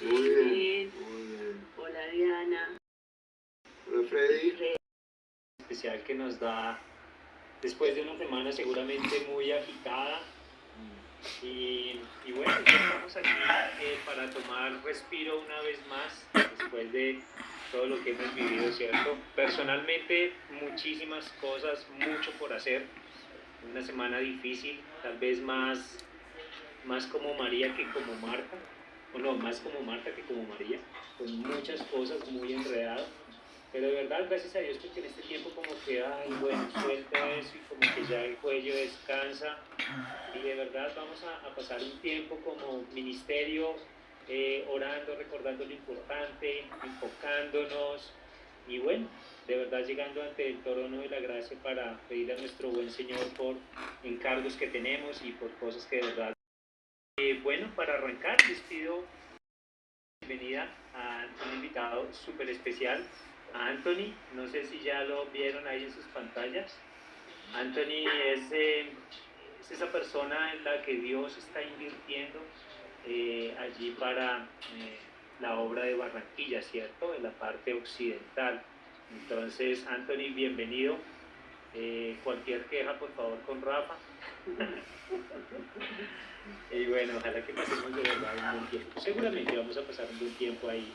Muy bien, muy bien. Hola Diana. Hola Freddy. Especial que nos da después de una semana seguramente muy agitada. Y bueno, ya estamos aquí para tomar respiro una vez más después de todo lo que hemos vivido, ¿cierto? Personalmente, muchísimas cosas, mucho por hacer. Una semana difícil, tal vez más como María que como Marta, o no, más como Marta que como María, con muchas cosas muy enredadas. Pero de verdad, gracias a Dios, porque en este tiempo como que, ay, bueno, suelto eso y como que ya el cuello descansa. Y de verdad vamos a pasar un tiempo como ministerio, orando, recordando lo importante, enfocándonos. Y bueno, de verdad llegando ante el trono de la gracia para pedirle a nuestro buen Señor por encargos que tenemos y por cosas que de verdad. Bueno, para arrancar, les pido bienvenida a un invitado súper especial, a Anthony. No sé si ya lo vieron ahí en sus pantallas. Anthony es esa persona en la que Dios está invirtiendo allí para la obra de Barranquilla, ¿cierto? En la parte occidental. Entonces, Anthony, bienvenido. Cualquier queja, por favor, con Rafa. Y bueno, ojalá que pasemos de verdad un buen tiempo. Seguramente vamos a pasar un buen tiempo ahí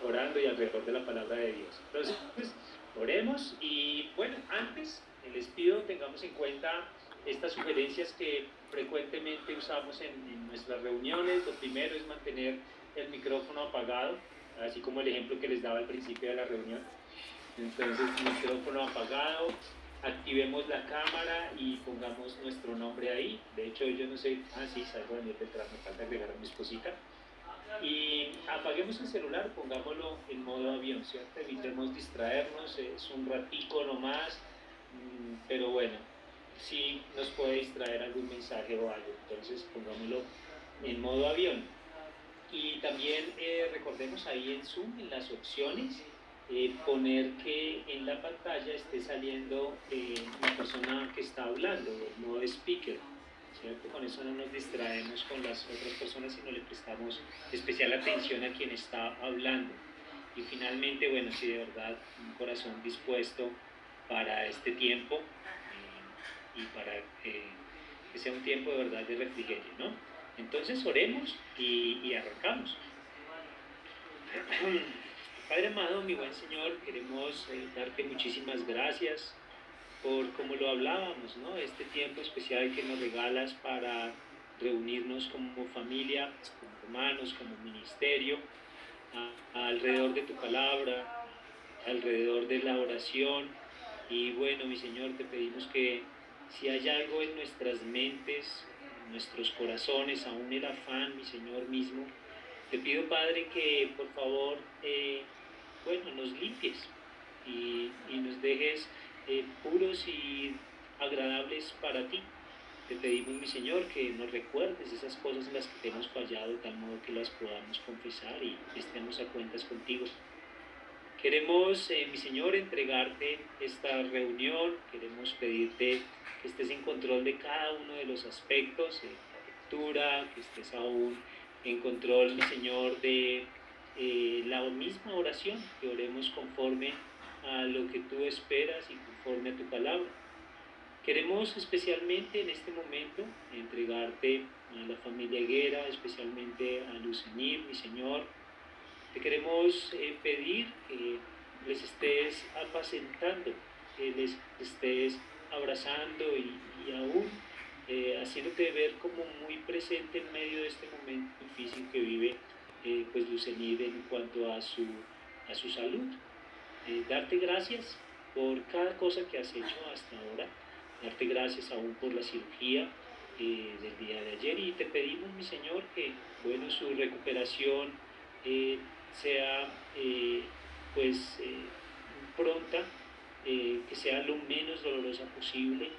orando y alrededor de la palabra de Dios. Entonces, oremos y bueno, antes les pido tengamos en cuenta estas sugerencias que frecuentemente usamos en nuestras reuniones. Lo primero es mantener el micrófono apagado, así como el ejemplo que les daba al principio de la reunión. Entonces, micrófono apagado, activemos la cámara y pongamos nuestro nombre ahí. De hecho, yo no sé, sí, salgo Daniel Beltrán, me falta agregar a mi esposita. Y apaguemos el celular, pongámoslo en modo avión, ¿cierto? Evitemos distraernos, es un ratico nomás, pero bueno, sí nos puede distraer algún mensaje o algo, entonces pongámoslo en modo avión. Y también recordemos ahí en Zoom, en las opciones, poner que en la pantalla esté saliendo la persona que está hablando, el modo speaker, ¿cierto? Con eso no nos distraemos con las otras personas, sino le prestamos especial atención a quien está hablando. Y finalmente, bueno, si de verdad un corazón dispuesto para este tiempo y para que sea un tiempo de verdad de refrigerio, ¿no? Entonces oremos y arrancamos. Padre amado, mi buen Señor, queremos darte muchísimas gracias por, como lo hablábamos, ¿no? Este tiempo especial que nos regalas para reunirnos como familia, como hermanos, como ministerio, alrededor de tu palabra, alrededor de la oración. Y bueno, mi Señor, te pedimos que si hay algo en nuestras mentes, en nuestros corazones, aún el afán, mi Señor mismo, te pido, Padre, que por favor, bueno, nos limpies y nos dejes puros y agradables para ti. Te pedimos, mi Señor, que nos recuerdes esas cosas en las que te hemos fallado, de tal modo que las podamos confesar y estemos a cuentas contigo. Queremos, mi Señor, entregarte esta reunión, queremos pedirte que estés en control de cada uno de los aspectos, la lectura, que estés aún en control, mi Señor, de la misma oración, que oremos conforme a lo que tú esperas y conforme a tu palabra. Queremos especialmente en este momento entregarte a la familia Higuera, especialmente a Lucenir, mi Señor. Te queremos pedir que les estés apacentando, que les estés abrazando y aún haciéndote ver como muy presente en medio de este momento difícil que vive pues Lucenid en cuanto a su salud. Darte gracias por cada cosa que has hecho hasta ahora, darte gracias aún por la cirugía del día de ayer y te pedimos, mi Señor, que bueno, su recuperación sea pues pronta, que sea lo menos dolorosa posible.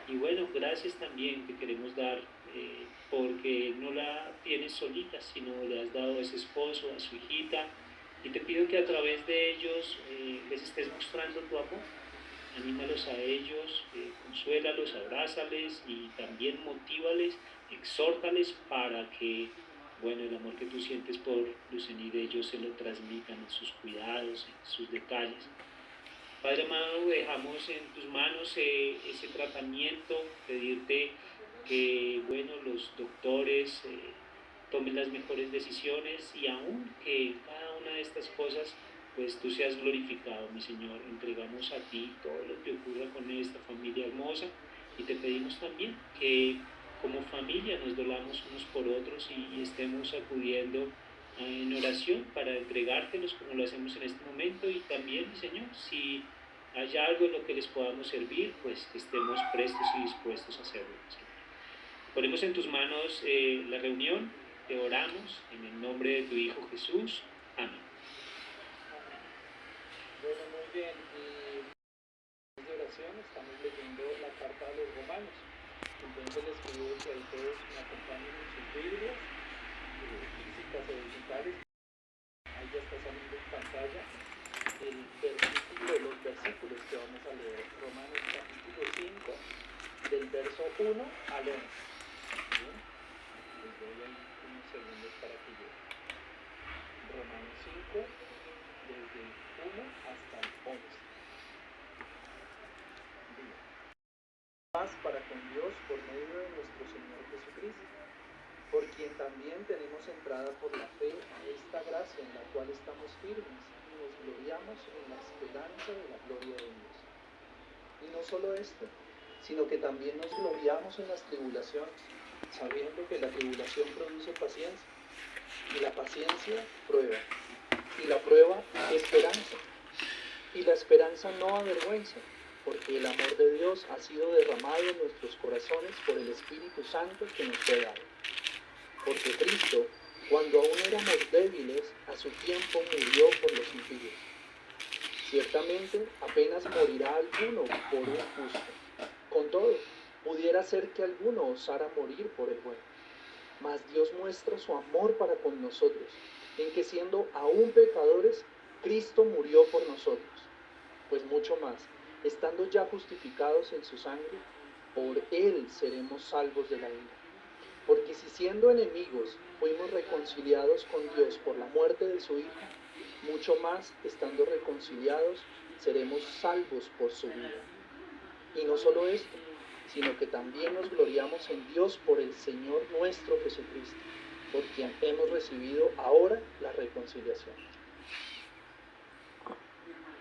Y bueno, gracias también te queremos dar porque no la tienes solita, sino le has dado a ese esposo, a su hijita, y te pido que a través de ellos les estés mostrando tu amor. Anímalos a ellos, consuélalos, abrázales y también motívales, exhórtales para que bueno, el amor que tú sientes por Lucenide, ellos se lo transmitan en sus cuidados, en sus detalles. Padre amado, dejamos en tus manos ese tratamiento, pedirte que, bueno, los doctores tomen las mejores decisiones y aún que cada una de estas cosas, pues tú seas glorificado, mi Señor. Entregamos a ti todo lo que ocurra con esta familia hermosa y te pedimos también que como familia nos dolamos unos por otros y estemos acudiendo en oración para entregártelos como lo hacemos en este momento y también, mi Señor, si hay algo en lo que les podamos servir, pues que estemos prestos y dispuestos a hacerlo, Señor. Ponemos en tus manos la reunión, te oramos en el nombre de tu Hijo Jesús. Amén. Bueno, muy bien. Y de oración estamos leyendo la carta a los romanos. Entonces les pido que ahí todos me acompañen en sus Biblias, físicas o digitales. Ahí ya está saliendo en pantalla los versículos que vamos a leer. Romanos capítulo 5, del verso 1 al 11. ¿Bien? Les doy ahí unos segundos para que llegue. Romanos 5, desde el 1 hasta el 11. Bien. Paz para con Dios por medio de nuestro Señor Jesucristo, por quien también tenemos entrada por la fe a esta gracia en la cual estamos firmes y nos gloriamos en la esperanza de la gloria de Dios. Y no solo esto, sino que también nos gloriamos en las tribulaciones, sabiendo que la tribulación produce paciencia, y la paciencia prueba, y la prueba esperanza, y la esperanza no avergüenza, porque el amor de Dios ha sido derramado en nuestros corazones por el Espíritu Santo que nos fue dado. Porque Cristo, cuando aún éramos débiles, a su tiempo murió por los impíos. Ciertamente, apenas morirá alguno por un justo. Con todo, pudiera ser que alguno osara morir por el bueno. Mas Dios muestra su amor para con nosotros, en que siendo aún pecadores, Cristo murió por nosotros. Pues mucho más, estando ya justificados en su sangre, por Él seremos salvos de la ira. Porque si siendo enemigos fuimos reconciliados con Dios por la muerte de su Hijo, mucho más, estando reconciliados, seremos salvos por su vida. Y no solo esto, sino que también nos gloriamos en Dios por el Señor nuestro Jesucristo, por quien hemos recibido ahora la reconciliación.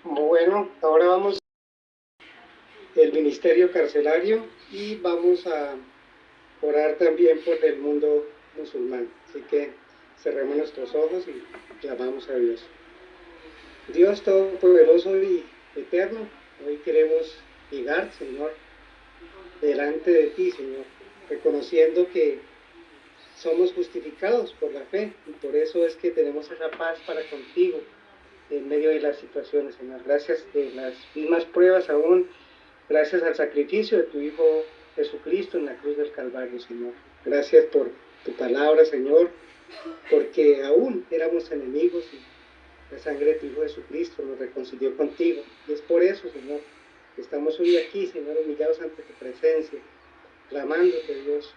Bueno, ahora vamos al ministerio carcelario y vamos a orar también por el mundo musulmán. Así que cerremos nuestros ojos y clamamos a Dios. Dios Todopoderoso y Eterno, hoy queremos llegar, Señor, delante de ti, Señor, reconociendo que somos justificados por la fe y por eso es que tenemos esa paz para contigo en medio de las situaciones, Señor. Gracias de las mismas pruebas aún, gracias al sacrificio de tu Hijo Jesucristo en la cruz del Calvario, Señor. Gracias por tu palabra, Señor, porque aún éramos enemigos y la sangre de tu Hijo Jesucristo nos reconcilió contigo. Y es por eso, Señor, que estamos hoy aquí, Señor, humillados ante tu presencia, clamándote, Dios,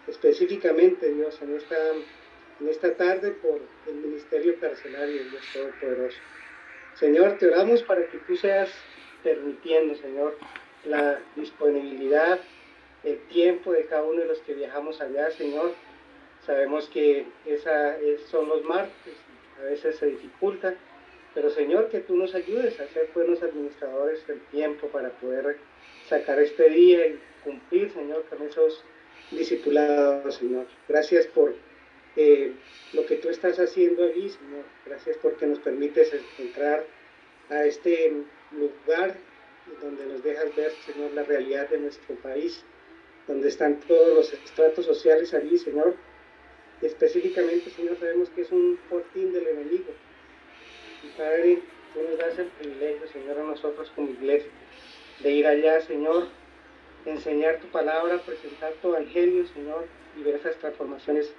específicamente, Dios, en esta tarde por el ministerio carcelario, Dios Todopoderoso. Señor, te oramos para que tú seas permitiendo, Señor, la disponibilidad, el tiempo de cada uno de los que viajamos allá, Señor. Sabemos que son los martes, a veces se dificulta, pero Señor, que tú nos ayudes a ser buenos administradores del tiempo para poder sacar este día y cumplir, Señor, con esos discipulados, Señor. Gracias por lo que tú estás haciendo allí, Señor. Gracias porque nos permites entrar a este lugar donde nos dejas ver, Señor, la realidad de nuestro país, donde están todos los estratos sociales allí, Señor. Específicamente, Señor, sabemos que es un fortín del enemigo. Y Padre, tú nos das el privilegio, Señor, a nosotros como iglesia, de ir allá, Señor, enseñar tu palabra, presentar tu evangelio, Señor, y ver esas transformaciones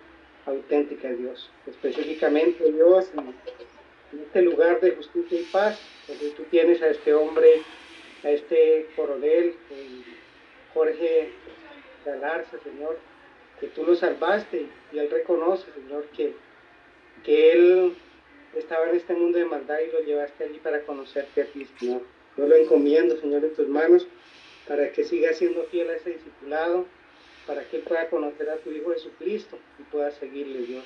auténticas, Dios. Específicamente, Dios, en este lugar de justicia y paz, donde tú tienes a este hombre, a este coronel, Jorge Galarza, Señor, que tú lo salvaste y él reconoce, Señor, que él estaba en este mundo de maldad y lo llevaste allí para conocerte a ti, Señor. Yo lo encomiendo, Señor, en tus manos para que siga siendo fiel a ese discipulado, para que él pueda conocer a tu Hijo Jesucristo y pueda seguirle, Dios.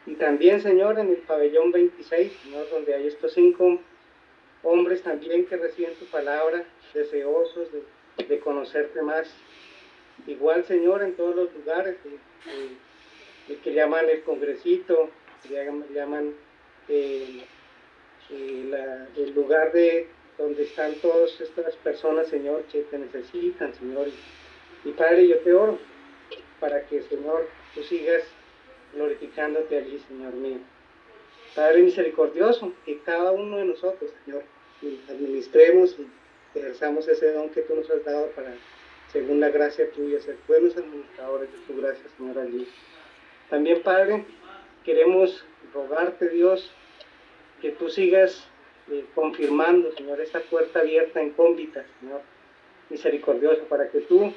Y también, Señor, en el pabellón 26, Señor, donde hay estos 5 hombres también que reciben tu palabra, deseosos de conocerte más. Igual, Señor, en todos los lugares, el que llaman el congresito, que llaman el lugar de donde están todas estas personas, Señor, que te necesitan, Señor. Y Padre, yo te oro para que, Señor, tú sigas glorificándote allí, Señor mío. Padre misericordioso, que cada uno de nosotros, Señor, administremos y ejerzamos ese don que tú nos has dado para, según la gracia tuya, ser buenos administradores de tu gracia, Señor, allí. También, Padre, queremos rogarte, Dios, que tú sigas confirmando, Señor, esta puerta abierta en Cómbita, Señor, misericordioso, para que tú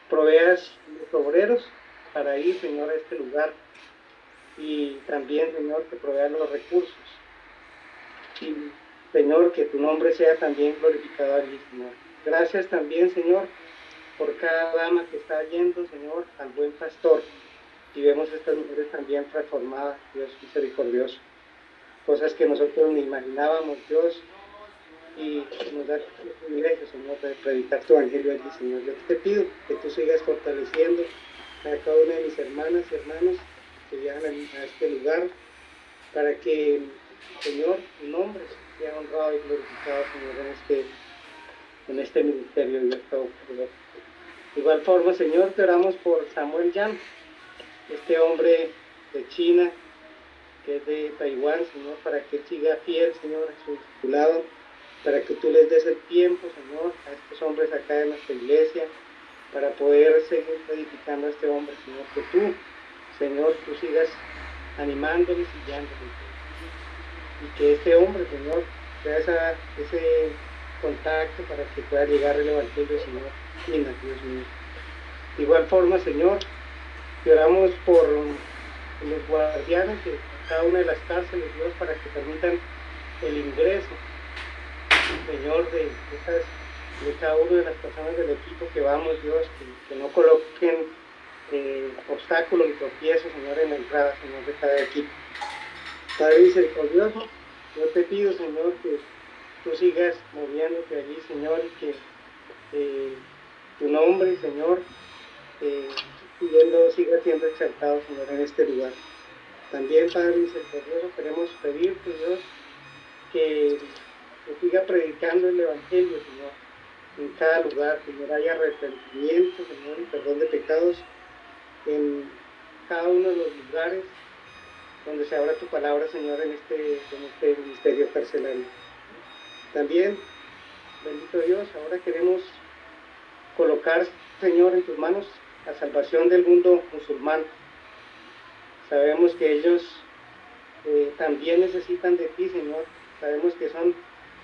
proveas los obreros para ir, Señor, a este lugar. Y también, Señor, que proveas los recursos. Y, Señor, que tu nombre sea también glorificado allí, Señor. Gracias también, Señor, por cada dama que está yendo, Señor, al buen pastor. Y vemos estas mujeres también transformadas, Dios misericordioso. Cosas que nosotros ni imaginábamos, Dios, y nos da el privilegio, Señor, de predicar tu evangelio allí, Señor. Yo te pido que tú sigas fortaleciendo a cada una de mis hermanas y hermanos que viajan a este lugar, para que, Señor, tu nombre sea honrado y glorificado, Señor, en este ministerio, Dios Todopoderoso. De igual forma, Señor, te oramos por Samuel Yan, este hombre de China, que es de Taiwán, Señor, para que él siga fiel, Señor, a su discipulado, para que tú les des el tiempo, Señor, a estos hombres acá en nuestra iglesia, para poder seguir edificando a este hombre, Señor, que tú, Señor, tú sigas animándoles y guiándoles, y que este hombre, Señor, sea ese contacto para que pueda llegar el evangelio, Señor, Dios mío. De igual forma, Señor, te oramos por los guardianes de cada una de las cárceles, Dios, para que permitan el ingreso, Señor, de cada una de las personas del equipo que vamos, Dios, que no coloquen obstáculos y tropiezos, Señor, en la entrada, Señor, de cada equipo. Padre misericordioso, yo te pido, Señor, que tú sigas moviéndote allí, Señor, y que tu nombre, Señor, siga siendo exaltado, Señor, en este lugar. También, Padre misericordioso, queremos pedirte, Dios, que siga predicando el Evangelio, Señor, en cada lugar, Señor, haya arrepentimiento, Señor, y perdón de pecados en cada uno de los lugares donde se abra tu palabra, Señor, en este ministerio carcelario. También, bendito Dios, ahora queremos colocar, Señor, en tus manos la salvación del mundo musulmán. Sabemos que ellos también necesitan de ti, Señor. Sabemos que son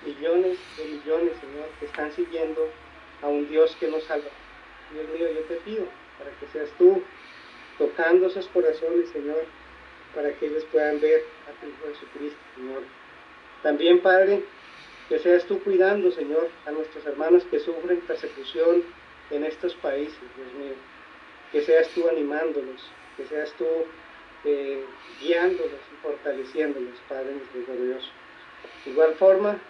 millones de millones, Señor, que están siguiendo a un Dios que nos salva. Dios mío, yo te pido para que seas tú tocando esos corazones, Señor, para que ellos puedan ver a tu Hijo Jesucristo, Señor. También, Padre, que seas tú cuidando, Señor, a nuestros hermanos que sufren persecución en estos países, Dios mío. Que seas tú animándolos, que seas tú guiándolos y fortaleciéndolos, Padre misericordioso. De igual forma,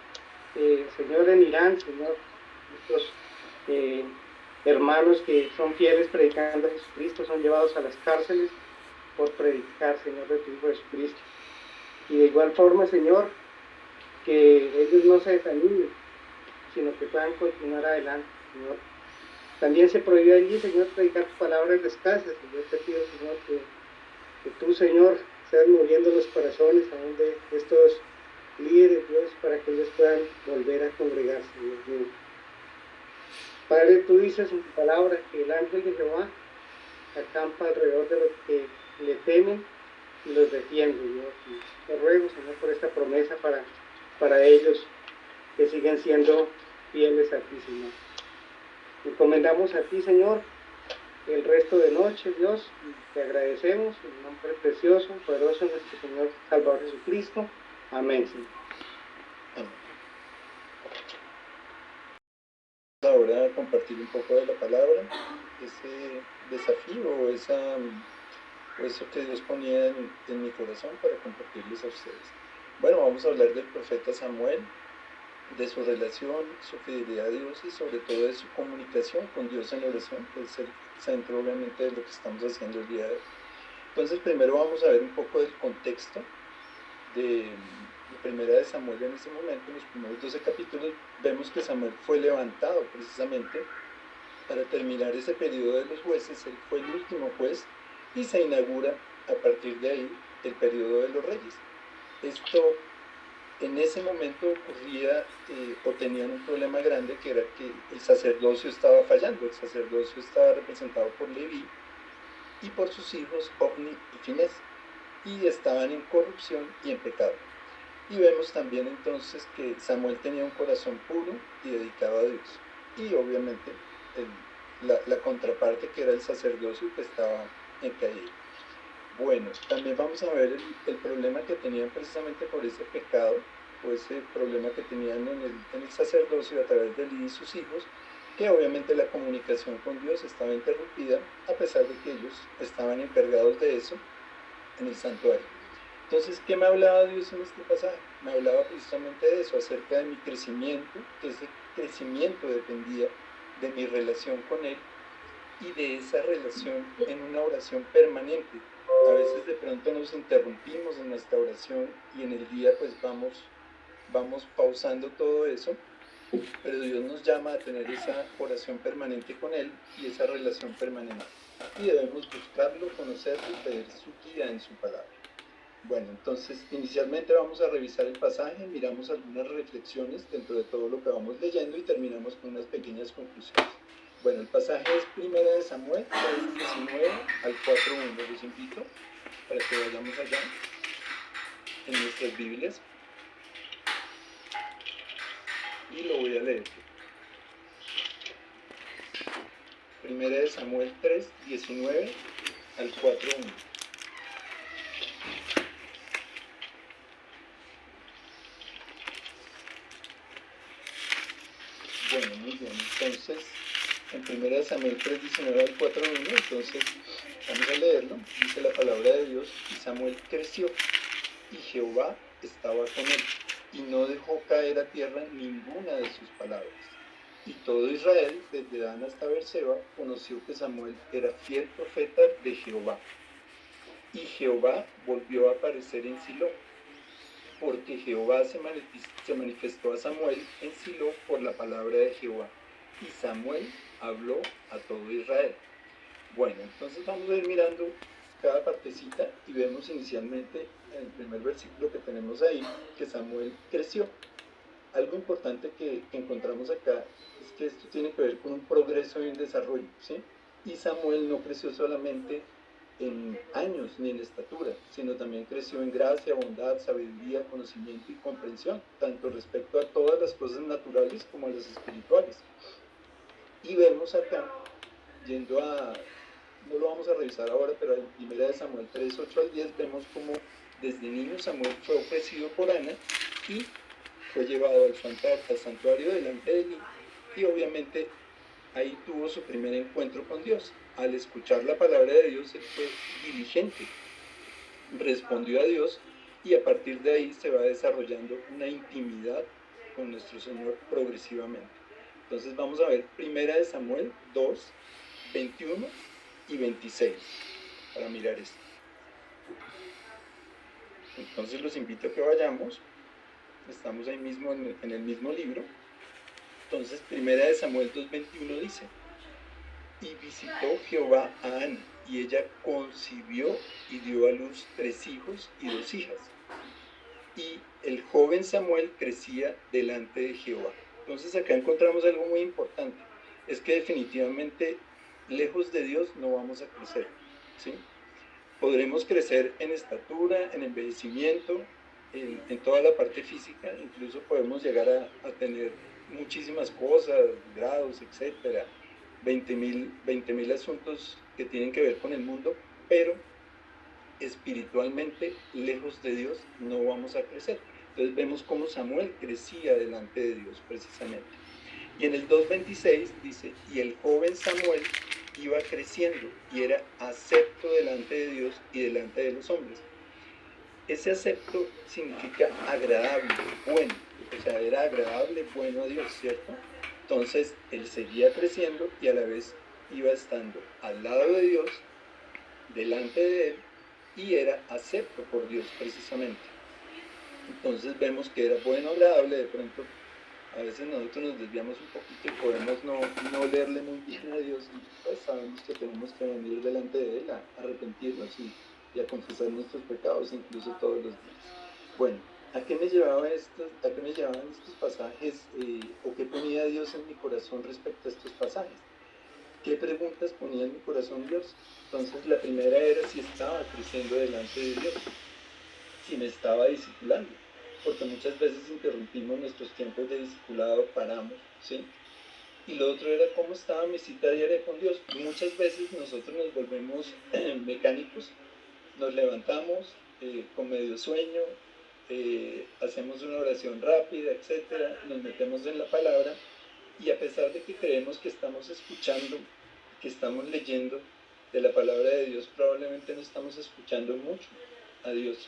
Señor, en Irán, Señor, estos hermanos que son fieles predicando a Jesucristo son llevados a las cárceles por predicar, Señor, de tu Hijo Jesucristo. Y de igual forma, Señor, que ellos no se desanimen, sino que puedan continuar adelante, Señor. También se prohíbe allí, Señor, predicar tus palabras en las casas. Y yo te pido, Señor, que tú, Señor, seas moviendo los corazones aún de estos líderes, Dios, para que ellos puedan volver a congregarse, Dios mío. Padre, tú dices en tu palabra que el ángel de Jehová acampa alrededor de los que le temen y los defiende, Dios. Y te ruego, Señor, por esta promesa para ellos, que siguen siendo fieles a ti, Señor. Encomendamos a ti, Señor, el resto de noche, Dios, y te agradecemos en el nombre precioso, poderoso de nuestro Señor Salvador Jesucristo. Amén. Ahora compartir un poco de la palabra, ese desafío o eso que Dios ponía en mi corazón para compartirles a ustedes. Bueno, vamos a hablar del profeta Samuel, de su relación, su fidelidad a Dios y sobre todo de su comunicación con Dios en oración, que es el centro obviamente de lo que estamos haciendo el día de hoy. Entonces primero vamos a ver un poco del contexto de Primera de Samuel. En ese momento, en los primeros 12 capítulos, vemos que Samuel fue levantado precisamente para terminar ese periodo de los jueces. Él fue el último juez y se inaugura a partir de ahí el periodo de los reyes. Esto en ese momento ocurría o tenían un problema grande, que era que el sacerdocio estaba fallando. El sacerdocio estaba representado por Leví y por sus hijos Ofni y Finés, y estaban en corrupción y en pecado. Y vemos también entonces que Samuel tenía un corazón puro y dedicado a Dios, y obviamente la contraparte, que era el sacerdocio, que estaba en caída. Bueno, también vamos a ver el problema que tenían precisamente por ese pecado, o ese problema que tenían en el sacerdocio a través de Eli y sus hijos, que obviamente la comunicación con Dios estaba interrumpida, a pesar de que ellos estaban encargados de eso en el santuario. Entonces, ¿qué me hablaba Dios en este pasaje? Me hablaba precisamente de eso, acerca de mi crecimiento, que ese crecimiento dependía de mi relación con Él y de esa relación en una oración permanente. A veces de pronto nos interrumpimos en nuestra oración y en el día pues vamos pausando todo eso, pero Dios nos llama a tener esa oración permanente con Él y esa relación permanente. Y debemos buscarlo, conocerlo y pedir su guía en su palabra. Bueno, entonces inicialmente vamos a revisar el pasaje, miramos algunas reflexiones dentro de todo lo que vamos leyendo y terminamos con unas pequeñas conclusiones. Bueno, el pasaje es Primera de Samuel 3:19 al 4:1. Los invito para que vayamos allá en nuestras Biblias y lo voy a leer. Primera de Samuel 3:19 al 4:1. Bueno, muy bien, entonces en 1 Samuel 3:19 al 4:1, entonces vamos a leerlo. Dice la palabra de Dios: y Samuel creció, y Jehová estaba con él, y no dejó caer a tierra ninguna de sus palabras. Y todo Israel, desde Dan hasta Beerseba, conoció que Samuel era fiel profeta de Jehová. Y Jehová volvió a aparecer en Silo, porque Jehová se manifestó a Samuel en Silo por la palabra de Jehová. Y Samuel habló a todo Israel. Bueno, entonces vamos a ir mirando cada partecita y vemos inicialmente en el primer versículo que tenemos ahí que Samuel creció. Algo importante que encontramos acá es que esto tiene que ver con un progreso y un desarrollo, ¿sí? Y Samuel no creció solamente en años ni en estatura, sino también creció en gracia, bondad, sabiduría, conocimiento y comprensión, tanto respecto a todas las cosas naturales como a las espirituales. Y vemos acá, no lo vamos a revisar ahora, pero en 1 Samuel 3:8 al 10 vemos como desde niño Samuel fue ofrecido por Ana y fue llevado al santuario delante de Eli, y obviamente ahí tuvo su primer encuentro con Dios. Al escuchar la palabra de Dios, él fue diligente, respondió a Dios, y a partir de ahí se va desarrollando una intimidad con nuestro Señor progresivamente. Entonces vamos a ver 1 Samuel 2:21 y 26 para mirar esto. Entonces los invito a que vayamos. Estamos ahí mismo en el mismo libro. Entonces 1 Samuel 2:21 dice: y visitó Jehová a Ana, y ella concibió y dio a luz 3 hijos y 2 hijas. Y el joven Samuel crecía delante de Jehová. Entonces acá encontramos algo muy importante, es que definitivamente lejos de Dios no vamos a crecer, ¿sí? Podremos crecer en estatura, en embellecimiento, en toda la parte física, incluso podemos llegar a tener muchísimas cosas, grados, etcétera. 20.000 asuntos que tienen que ver con el mundo, pero espiritualmente, lejos de Dios, no vamos a crecer. Entonces vemos cómo Samuel crecía delante de Dios precisamente. Y en el 2.26 dice, y el joven Samuel iba creciendo y era acepto delante de Dios y delante de los hombres. Ese acepto significa agradable, bueno, o sea, era agradable, bueno a Dios, ¿cierto? Entonces, él seguía creciendo y a la vez iba estando al lado de Dios, delante de él, y era acepto por Dios precisamente. Entonces vemos que era bueno, agradable. De pronto a veces nosotros nos desviamos un poquito y podemos no leerle muy bien a Dios, y pues sabemos que tenemos que venir delante de Él a arrepentirnos y a confesar nuestros pecados, incluso todos los días. Bueno, ¿a qué me llevaban estos pasajes, o qué ponía Dios en mi corazón respecto a estos pasajes? ¿Qué preguntas ponía en mi corazón Dios? Entonces la primera era si estaba creciendo delante de Dios, si me estaba discipulando, porque muchas veces interrumpimos nuestros tiempos de discipulado, paramos, ¿sí? Y lo otro era cómo estaba mi cita diaria con Dios. Muchas veces nosotros nos volvemos mecánicos, nos levantamos con medio sueño, hacemos una oración rápida, etcétera, nos metemos en la palabra, y a pesar de que creemos que estamos escuchando, que estamos leyendo de la palabra de Dios, probablemente no estamos escuchando mucho a Dios.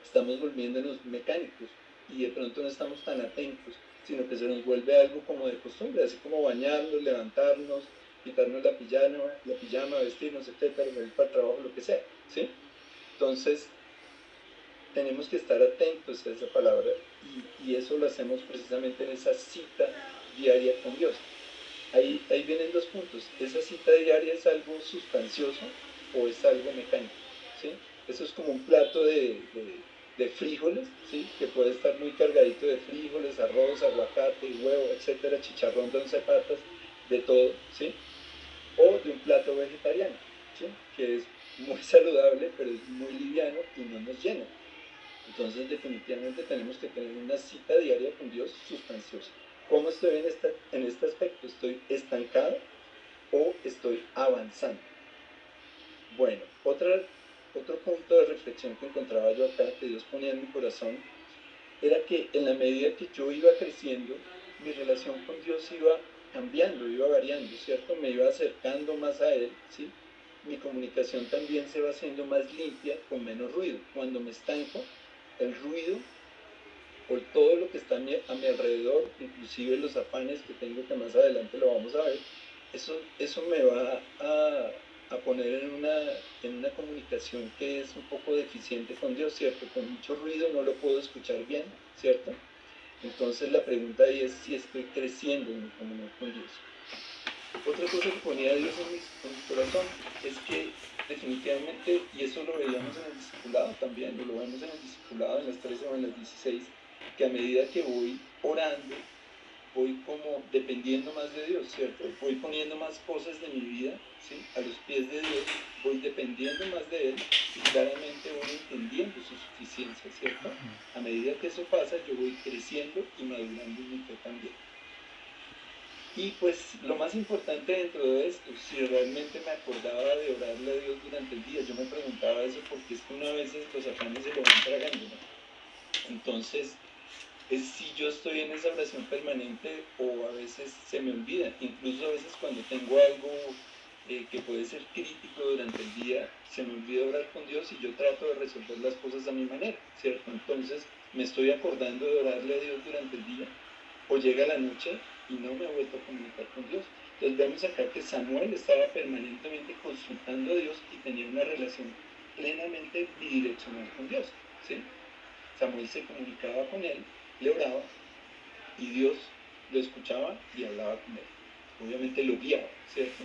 Estamos volviéndonos mecánicos y de pronto no estamos tan atentos, sino que se nos vuelve algo como de costumbre, así como bañarnos, levantarnos, quitarnos la pijama, vestirnos, etcétera, ir para el trabajo, lo que sea, ¿sí? Entonces, tenemos que estar atentos a esa palabra, y eso lo hacemos precisamente en esa cita diaria con Dios. Ahí vienen dos puntos. ¿Esa cita diaria es algo sustancioso o es algo mecánico? ¿Sí? Eso es como un plato de frijoles, ¿sí? Que puede estar muy cargadito de frijoles, arroz, aguacate, huevo, etcétera, chicharrón de 11 patas, de todo, ¿sí? O de un plato vegetariano, ¿sí? Que es muy saludable, pero es muy liviano y no nos llena. Entonces definitivamente tenemos que tener una cita diaria con Dios sustanciosa. ¿Cómo estoy en este aspecto? ¿Estoy estancado o estoy avanzando? Bueno, otro punto de reflexión que encontraba yo acá, que Dios ponía en mi corazón, era que en la medida que yo iba creciendo, mi relación con Dios iba cambiando, iba variando, ¿cierto? Me iba acercando más a Él, ¿sí? Mi comunicación también se va haciendo más limpia, con menos ruido. Cuando me estanco, el ruido por todo lo que está a mi alrededor, inclusive los afanes que tengo, que más adelante lo vamos a ver, eso me va a poner en una comunicación que es un poco deficiente con Dios, ¿cierto? Con mucho ruido no lo puedo escuchar bien, ¿cierto? Entonces la pregunta ahí es si estoy creciendo en mi comunión con Dios. Otra cosa que ponía Dios en mi corazón es que definitivamente, y eso lo veíamos en el discipulado también, lo vemos en el discipulado en las 13 o en las 16, que a medida que voy orando, voy como dependiendo más de Dios, ¿cierto? Voy poniendo más cosas de mi vida, ¿sí? A los pies de Dios, voy dependiendo más de Él y claramente voy entendiendo su suficiencia, ¿cierto? A medida que eso pasa, yo voy creciendo y madurando en mi fe también. Y pues lo más importante dentro de esto, si realmente me acordaba de orarle a Dios durante el día, yo me preguntaba eso porque es que una vez los afanes se lo van tragando, ¿no? Entonces, es si yo estoy en esa oración permanente o a veces se me olvida, incluso a veces cuando tengo algo que puede ser crítico durante el día, se me olvida orar con Dios y yo trato de resolver las cosas a mi manera, ¿cierto? Entonces, me estoy acordando de orarle a Dios durante el día, o llega la noche y no me he vuelto a comunicar con Dios. Entonces vemos acá que Samuel estaba permanentemente consultando a Dios y tenía una relación plenamente bidireccional con Dios, ¿sí? Samuel se comunicaba con él, le oraba, y Dios lo escuchaba y hablaba con él. Obviamente lo guiaba, ¿cierto?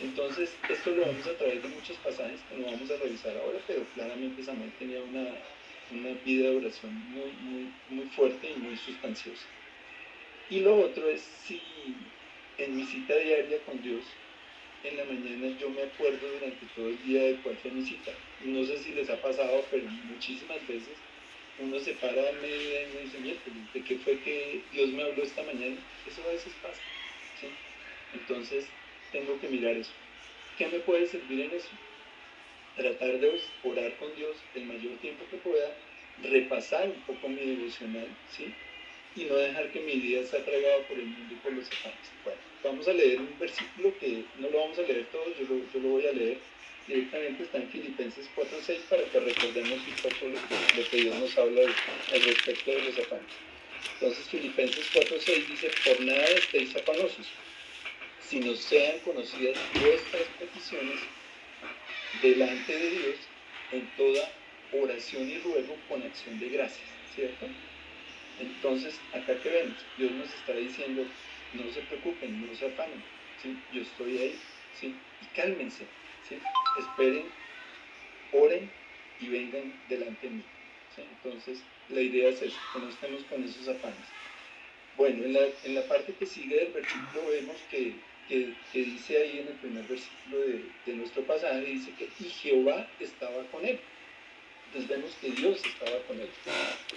Entonces, esto lo vamos a través de muchos pasajes que no vamos a revisar ahora, pero claramente Samuel tenía una vida de oración muy, muy, muy fuerte y muy sustanciosa. Y lo otro es si en mi cita diaria con Dios, en la mañana yo me acuerdo durante todo el día de cuál fue mi cita. No sé si les ha pasado, pero muchísimas veces uno se para al mediodía y uno dice, ¿de qué fue que Dios me habló esta mañana? Eso a veces pasa, ¿sí? Entonces, tengo que mirar eso. ¿Qué me puede servir en eso? Tratar de orar con Dios el mayor tiempo que pueda, repasar un poco mi devocional, ¿sí? Y no dejar que mi vida sea tragada por el mundo y por los afanes. Bueno, vamos a leer un versículo que no lo vamos a leer todo, yo lo voy a leer directamente, está en Filipenses 4:6, para que recordemos un poco lo que Dios nos habla al respecto de los afanes. Entonces Filipenses 4:6 dice: por nada estéis afanosos, sino sean conocidas vuestras peticiones delante de Dios en toda oración y ruego con acción de gracias, ¿cierto? Entonces, acá que vemos, Dios nos está diciendo: no se preocupen, no se afanen, ¿sí? Yo estoy ahí, ¿sí? Y cálmense, ¿sí? Esperen, oren y vengan delante de mí, ¿sí? Entonces, la idea es eso, que no estemos con esos afanes. Bueno, en la parte que sigue del versículo vemos que dice ahí en el primer versículo de nuestro pasaje, dice que y Jehová estaba con él. Entonces vemos que Dios estaba con él,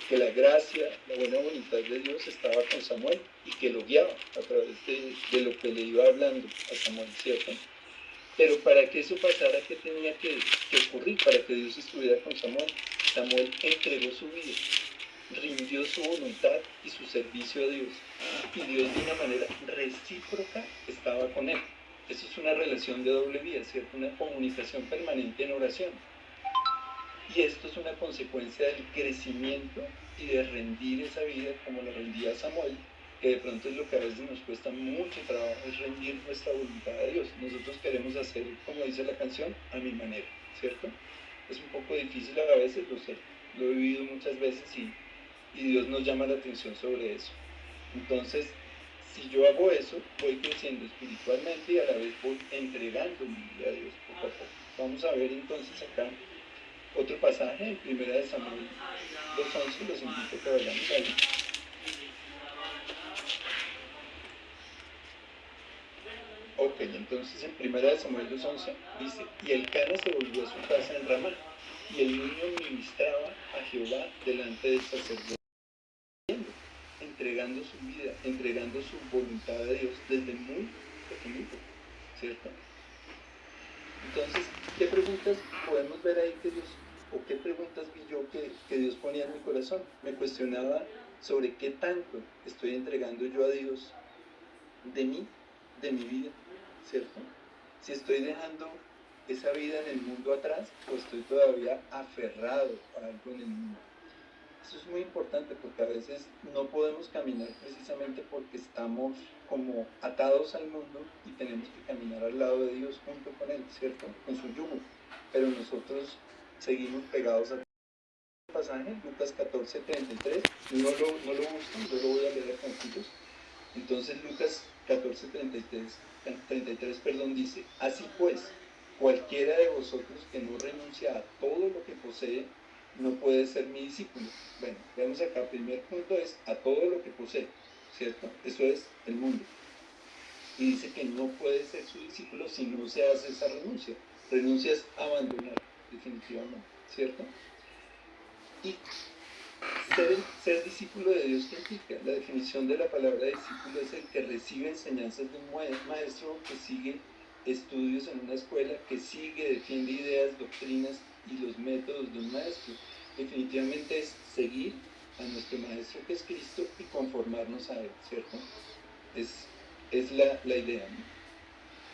que la gracia, la buena voluntad de Dios estaba con Samuel y que lo guiaba a través de lo que le iba hablando a Samuel, ¿cierto? Pero para que eso pasara, ¿qué tenía que ocurrir? Para que Dios estuviera con Samuel, Samuel entregó su vida, rindió su voluntad y su servicio a Dios, y Dios de una manera recíproca estaba con él. Eso es una relación de doble vía, ¿cierto? Una comunicación permanente en oración. Y esto es una consecuencia del crecimiento y de rendir esa vida como la rendía Samuel, que de pronto es lo que a veces nos cuesta mucho trabajo, es rendir nuestra voluntad a Dios. Nosotros queremos hacer, como dice la canción, a mi manera, ¿cierto? Es un poco difícil a veces, lo sé, lo he vivido muchas veces y Dios nos llama la atención sobre eso. Entonces, si yo hago eso, voy creciendo espiritualmente y a la vez voy entregando mi vida a Dios poco a poco. Vamos a ver entonces acá otro pasaje en Primera de Samuel 2:11, los invito a que vayamos ahí. Ok, entonces en Primera de Samuel 2:11 dice: y Elcana se volvió a su casa en Ramá, y el niño ministraba a Jehová delante del sacerdote, entregando su vida, entregando su voluntad a Dios desde muy pequeñito, ¿cierto? Entonces, ¿qué preguntas podemos ver ahí que Dios, o qué preguntas vi yo que Dios ponía en mi corazón? Me cuestionaba sobre qué tanto estoy entregando yo a Dios de mí, de mi vida, ¿cierto? Si estoy dejando esa vida en el mundo atrás o estoy todavía aferrado a algo en el mundo. Eso es muy importante porque a veces no podemos caminar precisamente porque estamos como atados al mundo y tenemos que caminar al lado de Dios junto con Él, ¿cierto? Con su yugo. Pero nosotros seguimos pegados a este pasaje, Lucas 14:33. No lo buscan, yo lo voy a leer con juntos. Entonces Lucas 14:33, dice: así pues, cualquiera de vosotros que no renuncia a todo lo que posee, no puede ser mi discípulo. Bueno, vemos acá, el primer punto es a todo lo que posee, ¿cierto? Eso es el mundo. Y dice que no puede ser su discípulo si no se hace esa renuncia. Renuncia es abandonar, definitivamente, ¿cierto? Y ser discípulo de Dios, ¿qué implica? La definición de la palabra discípulo es el que recibe enseñanzas de un maestro, que sigue estudios en una escuela, que sigue, defiende ideas, doctrinas y los métodos de un maestro. Definitivamente es seguir a nuestro maestro, que es Cristo, y conformarnos a él, ¿cierto? Es la idea, ¿no?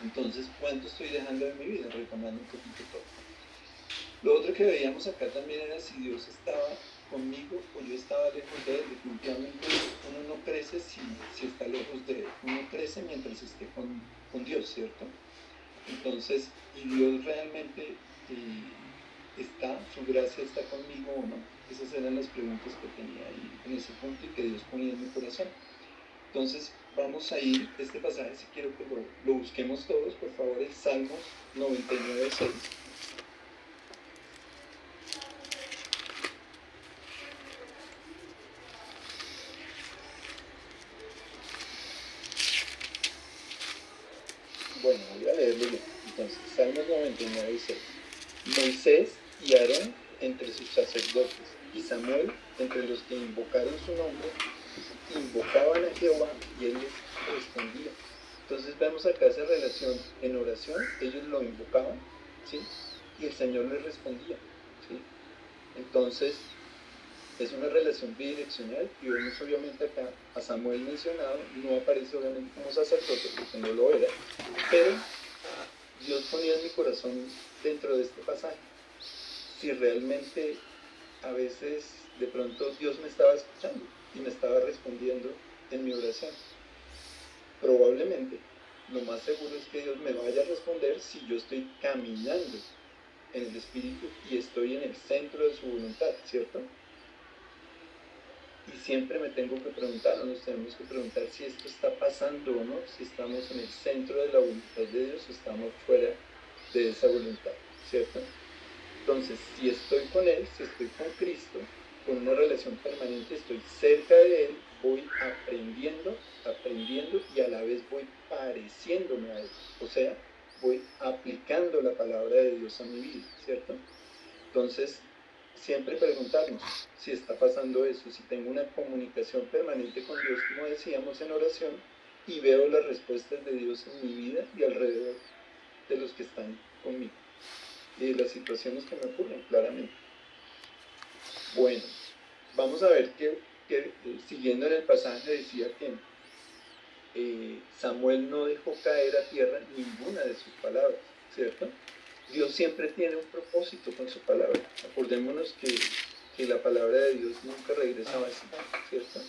Entonces, ¿cuánto estoy dejando de mi vida? Retomando un poquito todo. Lo otro que veíamos acá también era si Dios estaba conmigo o yo estaba lejos de él. Definitivamente uno no crece si está lejos de él, uno crece mientras esté con Dios, ¿cierto? Entonces, ¿y Dios realmente está, su gracia está conmigo o no? Esas eran las preguntas que tenía ahí en ese punto y que Dios ponía en mi corazón. Entonces, vamos a ir, este pasaje, si quiero que lo busquemos todos, por favor, es Salmos 99:6. Bueno, voy a leerlo bien. Entonces, Salmos 99:6. Moisés y Aarón entre sus sacerdotes, y Samuel entre los que invocaron su nombre, invocaban a Jehová y él les respondía. Entonces vemos acá esa relación en oración, ellos lo invocaban, ¿sí? Y el Señor les respondía, ¿sí? Entonces es una relación bidireccional y vemos obviamente acá a Samuel mencionado, no aparece obviamente como sacerdote porque no lo era, pero Dios ponía en mi corazón dentro de este pasaje si realmente a veces de pronto Dios me estaba escuchando y me estaba respondiendo en mi oración. Probablemente lo más seguro es que Dios me vaya a responder si yo estoy caminando en el Espíritu y estoy en el centro de su voluntad, ¿cierto? Y siempre me tengo que preguntar, o nos tenemos que preguntar si esto está pasando o no, si estamos en el centro de la voluntad de Dios o estamos fuera de esa voluntad, ¿cierto? Entonces, si estoy con Él, si estoy con Cristo, con una relación permanente, estoy cerca de Él, voy aprendiendo y a la vez voy pareciéndome a Él. O sea, voy aplicando la palabra de Dios a mi vida, ¿cierto? Entonces, siempre preguntarnos si está pasando eso, si tengo una comunicación permanente con Dios, como decíamos en oración, y veo las respuestas de Dios en mi vida y alrededor de los que están conmigo y de las situaciones que me ocurren, claramente. Bueno, vamos a ver que siguiendo en el pasaje decía que Samuel no dejó caer a tierra ninguna de sus palabras, ¿cierto? Dios siempre tiene un propósito con su palabra. Acordémonos que la palabra de Dios nunca regresa vacía, ¿cierto?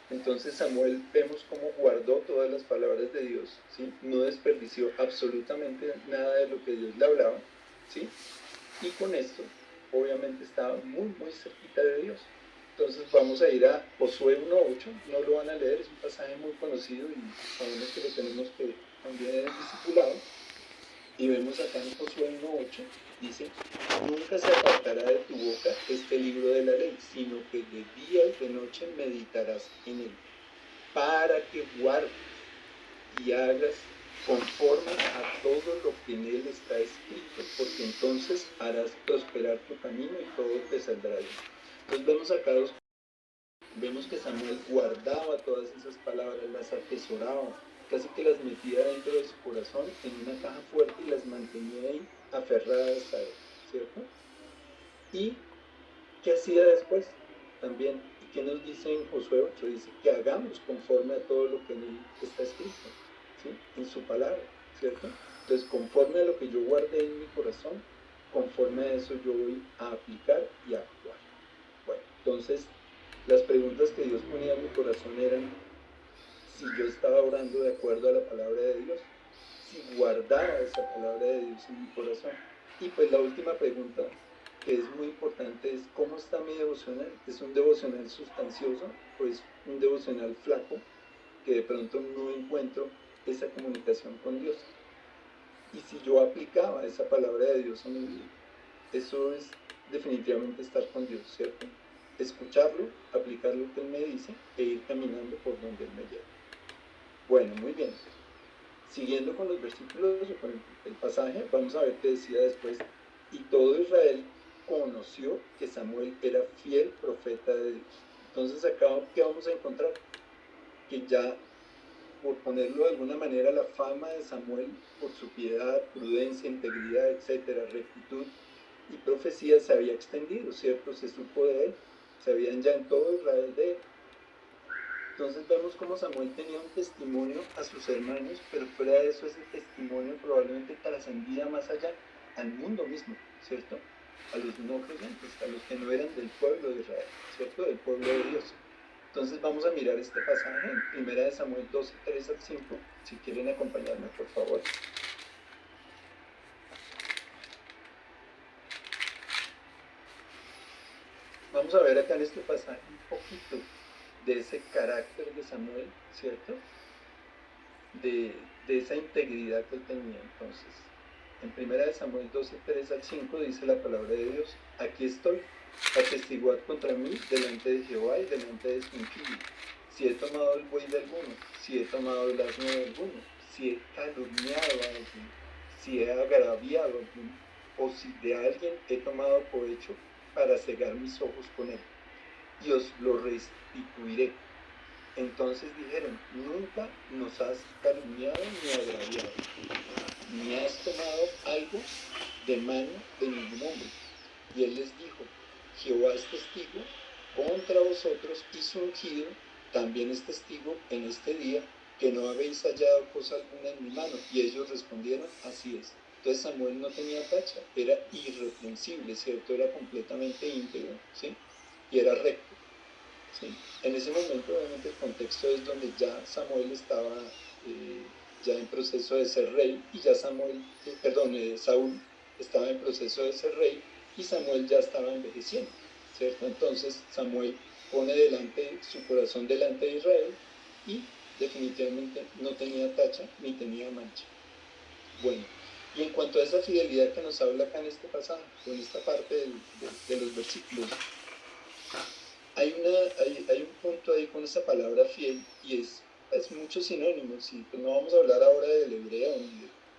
Entonces Samuel vemos cómo guardó todas las palabras de Dios, ¿sí? No desperdició absolutamente nada de lo que Dios le hablaba, ¿sí? Y con esto, obviamente, estaba muy, muy cerquita de Dios. Entonces vamos a ir a Josué 1.8, no lo van a leer, es un pasaje muy conocido y sabemos que lo tenemos que también en el discipulado. Y vemos acá en Josué 1.8, dice, nunca se apartará de tu boca este libro de la ley, sino que de día y de noche meditarás en él, para que guardes y hagas conforme a todo lo que en él está escrito, porque entonces harás prosperar tu camino y todo te saldrá bien. Entonces vemos acá vemos que Samuel guardaba todas esas palabras, las atesoraba, casi que las metía dentro de su corazón en una caja fuerte y las mantenía ahí aferradas a él, ¿cierto? ¿Y qué hacía después? También, ¿y qué nos dice en Josué 8? Dice que hagamos conforme a todo lo que en él está escrito, ¿sí? En su palabra, ¿cierto? Entonces, conforme a lo que yo guardé en mi corazón, conforme a eso yo voy a aplicar y a actuar. Bueno, entonces, las preguntas que Dios ponía en mi corazón eran si yo estaba orando de acuerdo a la palabra de Dios, si guardaba esa palabra de Dios en mi corazón. Y pues la última pregunta, que es muy importante, es ¿cómo está mi devocional? ¿Es un devocional sustancioso o es un devocional flaco que de pronto no encuentro esa comunicación con Dios? Y si yo aplicaba esa palabra de Dios en mi vida, eso es definitivamente estar con Dios, ¿cierto? Escucharlo, aplicar lo que Él me dice e ir caminando por donde Él me lleva. Bueno, muy bien. Siguiendo con los versículos o con el pasaje, vamos a ver qué decía después. Y todo Israel conoció que Samuel era fiel profeta de Dios. Entonces acá, ¿qué vamos a encontrar? Que ya, por ponerlo de alguna manera, la fama de Samuel por su piedad, prudencia, integridad, etcétera, rectitud y profecía se había extendido, ¿cierto? Se supo de él, sabían ya en todo Israel de él. Entonces vemos cómo Samuel tenía un testimonio a sus hermanos, pero fuera de eso ese testimonio probablemente trascendía más allá, al mundo mismo, ¿cierto? A los no creyentes, a los que no eran del pueblo de Israel, ¿cierto? Del pueblo de Dios. Entonces vamos a mirar este pasaje en 1 Samuel 12, 3 al 5, si quieren acompañarme, por favor. Vamos a ver acá en este pasaje un poquito de ese carácter de Samuel, ¿cierto? De esa integridad que él tenía. Entonces, en 1 Samuel 12, 3 al 5 dice la palabra de Dios, aquí estoy, atestiguad contra mí delante de Jehová y delante de su ungido, si he tomado el buey de alguno, si he tomado el asno de alguno, si he calumniado a alguien, si he agraviado a alguno, o si de alguien he tomado provecho para cegar mis ojos con él, y os lo restituiré. Entonces dijeron, nunca nos has calumniado ni agraviado, ni has tomado algo de mano de ningún hombre. Y él les dijo, Jehová es testigo contra vosotros y su ungido también es testigo en este día que no habéis hallado cosa alguna en mi mano. Y ellos respondieron, así es. Entonces Samuel no tenía tacha, era irreprensible, ¿cierto? Era completamente íntegro, ¿sí? Y era recto, ¿sí? En ese momento, obviamente, el contexto es donde ya Samuel estaba ya en proceso de ser rey, y ya Saúl estaba en proceso de ser rey, y Samuel ya estaba envejeciendo, ¿cierto? Entonces Samuel pone su corazón delante de Israel, y definitivamente no tenía tacha ni tenía mancha. Bueno, y en cuanto a esa fidelidad que nos habla acá en este pasaje, o en esta parte de los versículos, hay un punto ahí con esa palabra fiel, y es muchos sinónimos, y pues no vamos a hablar ahora del hebreo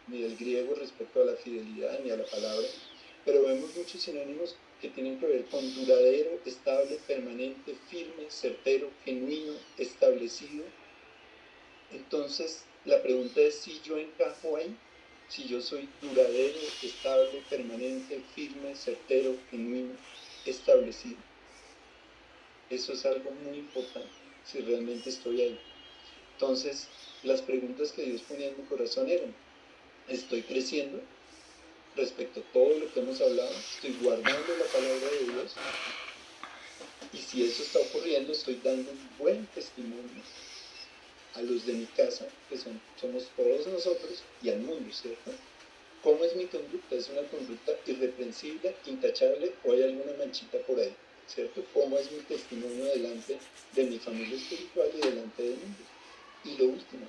ni del griego respecto a la fidelidad ni a la palabra, pero vemos muchos sinónimos que tienen que ver con duradero, estable, permanente, firme, certero, genuino, establecido. Entonces la pregunta es si yo encajo ahí, si yo soy duradero, estable, permanente, firme, certero, genuino, establecido. Eso es algo muy importante, si realmente estoy ahí. Entonces, las preguntas que Dios ponía en mi corazón eran, ¿estoy creciendo respecto a todo lo que hemos hablado? ¿Estoy guardando la palabra de Dios? Y si eso está ocurriendo, estoy dando un buen testimonio a los de mi casa, que somos todos nosotros, y al mundo, ¿cierto? ¿Cómo es mi conducta? ¿Es una conducta irreprensible, intachable, o hay alguna manchita por ahí? ¿Cierto? ¿Cómo es mi testimonio delante de mi familia espiritual y delante del mundo? Y lo último,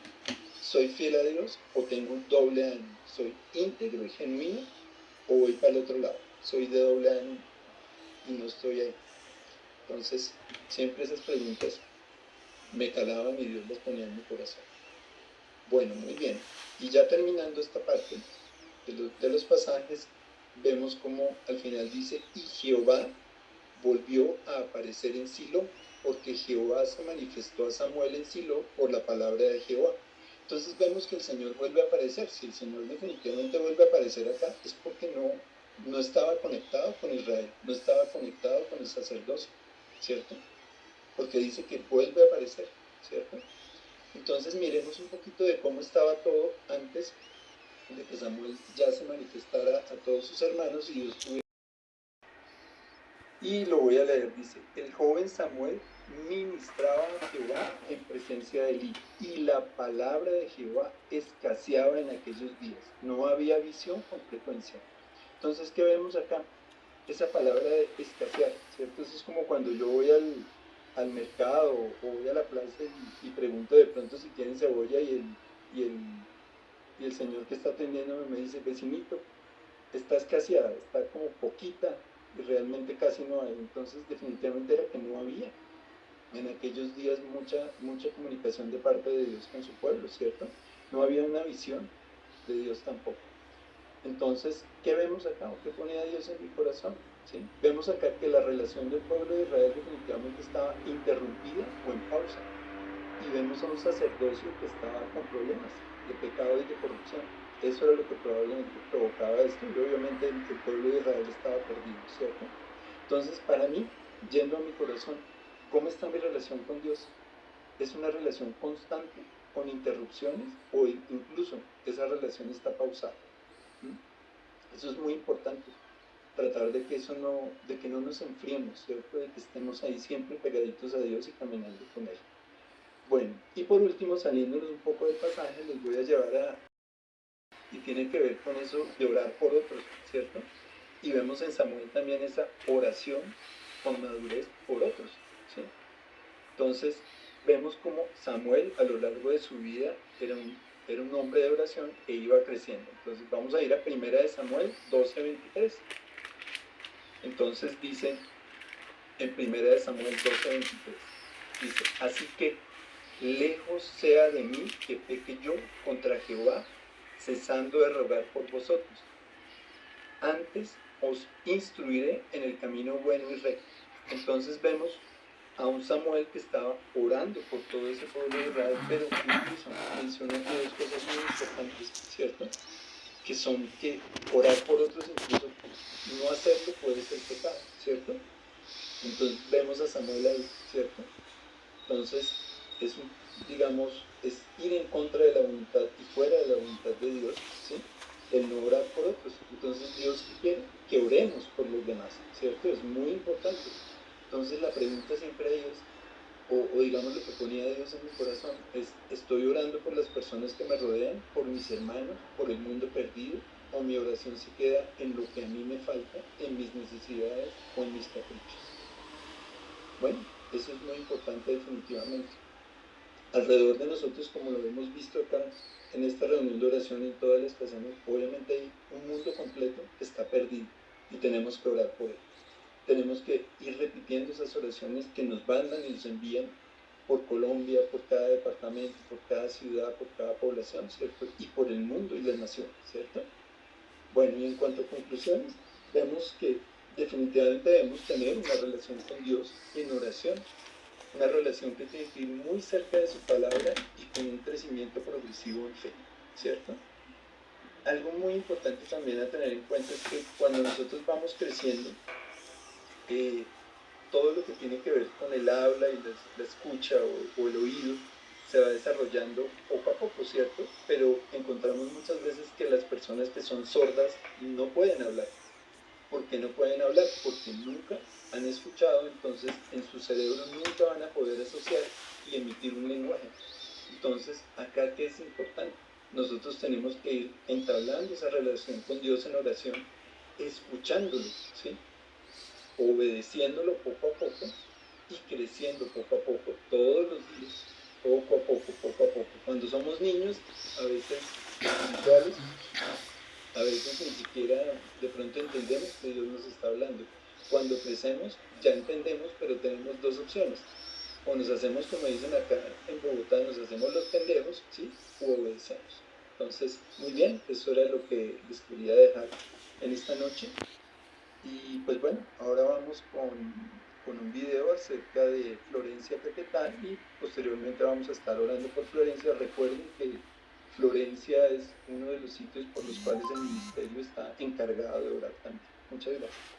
¿soy fiel a Dios o tengo un doble ánimo? ¿Soy íntegro y genuino o voy para el otro lado? ¿Soy de doble ánimo y no estoy ahí? Entonces, siempre esas preguntas me calaban y Dios las ponía en mi corazón. Bueno, muy bien. Y ya terminando esta parte de los pasajes, vemos como al final dice, y Jehová volvió a aparecer en Silo, porque Jehová se manifestó a Samuel en Silo por la palabra de Jehová. Entonces vemos que el Señor vuelve a aparecer. Si el Señor definitivamente vuelve a aparecer acá, es porque no estaba conectado con Israel, no estaba conectado con el sacerdocio, ¿cierto? Porque dice que vuelve a aparecer, ¿cierto? Entonces miremos un poquito de cómo estaba todo antes de que Samuel ya se manifestara a todos sus hermanos y Dios tuviera. Y lo voy a leer, dice, el joven Samuel ministraba a Jehová en presencia de Elí, y la palabra de Jehová escaseaba en aquellos días, no había visión con frecuencia. Entonces, ¿qué vemos acá? Esa palabra de escasear, ¿cierto? Eso es como cuando yo voy al mercado o voy a la plaza y pregunto de pronto si tienen cebolla y el señor que está atendiendo me dice, vecinito, está escaseada, está como poquita, y realmente casi no hay. Entonces definitivamente era que no había en aquellos días mucha comunicación de parte de Dios con su pueblo, ¿cierto? No había una visión de Dios tampoco. Entonces, ¿qué vemos acá? ¿Qué ponía Dios en mi corazón? ¿Sí? Vemos acá que la relación del pueblo de Israel definitivamente estaba interrumpida o en pausa, y vemos a un sacerdocio que estaba con problemas de pecado y de corrupción. Eso era lo que probablemente provocaba esto, y obviamente el pueblo de Israel estaba perdido, ¿cierto? Entonces, para mí, yendo a mi corazón, ¿cómo está mi relación con Dios? ¿Es una relación constante, con interrupciones, o incluso esa relación está pausada? Eso es muy importante, tratar de que no nos enfriemos, ¿cierto? De que estemos ahí siempre pegaditos a Dios y caminando con Él. Bueno, y por último, saliéndonos un poco del pasaje, les voy a llevar y tiene que ver con eso de orar por otros, ¿cierto? Y vemos en Samuel también esa oración con madurez por otros, ¿sí? Entonces, vemos como Samuel a lo largo de su vida era un hombre de oración que iba creciendo. Entonces, vamos a ir a 1 de Samuel 12:23. Entonces dice, en 1 de Samuel 12:23, dice, así que lejos sea de mí que peque yo contra Jehová, cesando de rogar por vosotros. Antes os instruiré en el camino bueno y recto. Entonces vemos a un Samuel que estaba orando por todo ese pueblo de Israel, pero incluso menciona aquí dos cosas muy importantes, ¿cierto? Que son que orar por otros, incluso no hacerlo puede ser pecado, ¿cierto? Entonces vemos a Samuel ahí, ¿cierto? Entonces digamos, es ir en contra de la voluntad y fuera de la voluntad de Dios, ¿sí? El no orar por otros. Entonces Dios quiere que oremos por los demás, ¿cierto? Es muy importante. Entonces la pregunta siempre ahí es, o digamos lo que ponía Dios en mi corazón, es, ¿estoy orando por las personas que me rodean, por mis hermanos, por el mundo perdido? ¿O mi oración se queda en lo que a mí me falta, en mis necesidades o en mis caprichos? Bueno, eso es muy importante definitivamente. Alrededor de nosotros, como lo hemos visto acá en esta reunión de oración y en todas las que hacemos, obviamente hay un mundo completo que está perdido y tenemos que orar por él. Tenemos que ir repitiendo esas oraciones que nos mandan y nos envían por Colombia, por cada departamento, por cada ciudad, por cada población, ¿cierto? Y por el mundo y las naciones, ¿cierto? Bueno, y en cuanto a conclusiones, vemos que definitivamente debemos tener una relación con Dios en oración, una relación que tiene que ir muy cerca de su palabra y con un crecimiento progresivo en fe, ¿cierto? Algo muy importante también a tener en cuenta es que cuando nosotros vamos creciendo, todo lo que tiene que ver con el habla y la escucha o el oído se va desarrollando poco a poco, ¿cierto? Pero encontramos muchas veces que las personas que son sordas no pueden hablar. ¿Por qué no pueden hablar? Porque nunca han escuchado, entonces en su cerebro nunca van a poder asociar y emitir un lenguaje. Entonces, acá qué es importante, nosotros tenemos que ir entablando esa relación con Dios en oración, escuchándolo, ¿sí? Obedeciéndolo poco a poco y creciendo poco a poco, todos los días, poco a poco, poco a poco. Cuando somos niños, a veces espirituales, a veces ni siquiera de pronto entendemos que Dios nos está hablando. Cuando crecemos, ya entendemos, pero tenemos dos opciones. O nos hacemos, como dicen acá en Bogotá, nos hacemos los pendejos, ¿sí? O obedecemos. Entonces, muy bien, eso era lo que les quería dejar en esta noche. Y pues bueno, ahora vamos con un video acerca de Florencia Caquetá y posteriormente vamos a estar orando por Florencia. Recuerden que Florencia es uno de los sitios por los cuales el ministerio está encargado de orar también. Muchas gracias.